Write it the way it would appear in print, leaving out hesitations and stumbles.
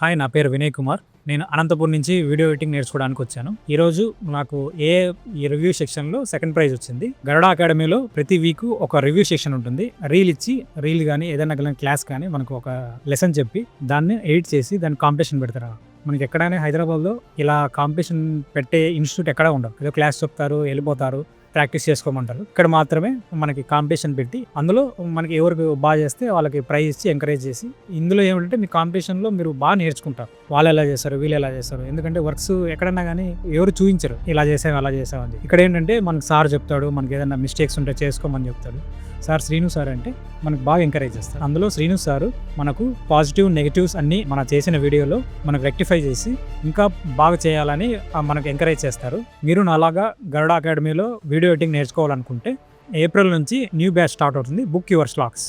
Hi, నా పేరు వినయ్ కుమార్. నేను అనంతపూర్ నుంచి వీడియో ఎడిటింగ్ నేర్చుకోవడానికి వచ్చాను. ఈరోజు నాకు ఈ రివ్యూ సెక్షన్లో సెకండ్ ప్రైజ్ వచ్చింది. గరుడ అకాడమీలో ప్రతి వీక్ ఒక రివ్యూ సెక్షన్ ఉంటుంది. రీల్ కానీ ఏదైనా క్లాస్ కానీ మనకు ఒక లెసన్ చెప్పి దాన్ని ఎడిట్ చేసి దాన్ని కాంపిటీషన్ పెడతారు. మనకి ఎక్కడైనా హైదరాబాద్లో ఇలా కాంపిటీషన్ పెట్టే ఇన్స్టిట్యూట్ ఎక్కడా ఉండదు. ఏదో క్లాస్ చెప్తారు, వెళ్ళిపోతారు, ప్రాక్టీస్ చేసుకోమంటారు. ఇక్కడ మాత్రమే మనకి కాంపిటీషన్ పెట్టి అందులో మనకి ఎవరికి బాగా చేస్తే వాళ్ళకి ప్రైజ్ ఇచ్చి ఎంకరేజ్ చేసి, ఇందులో ఏమిటంటే మీ కాంపిటీషన్లో మీరు బాగా నేర్చుకుంటారు. వాళ్ళు ఎలా చేస్తారు, వీళ్ళు ఎలా చేస్తారు. ఎందుకంటే వర్క్స్ ఎక్కడన్నా కానీ ఎవరు చూపించరు, ఇలా చేసావు అలా చేసావు అని. ఇక్కడ ఏంటంటే మనకి సార్ చెప్తాడు, మనకి ఏదైనా మిస్టేక్స్ ఉంటే చేసుకోమని చెప్తాడు. సార్ శ్రీను సార్ అంటే మనకు బాగా ఎంకరేజ్ చేస్తారు. అందులో శ్రీను సారు మనకు పాజిటివ్ నెగిటివ్స్ అన్నీ మన చేసిన వీడియోలో మనకు రెక్టిఫై చేసి ఇంకా బాగా చేయాలని మనకు ఎంకరేజ్ చేస్తారు. మీరు నాలాగా గరుడ అకాడమీలో వీడియో ఎడిటింగ్ నేర్చుకోవాలనుకుంటే ఏప్రిల్ నుంచి న్యూ బ్యాచ్ స్టార్ట్ అవుతుంది. Book your slots.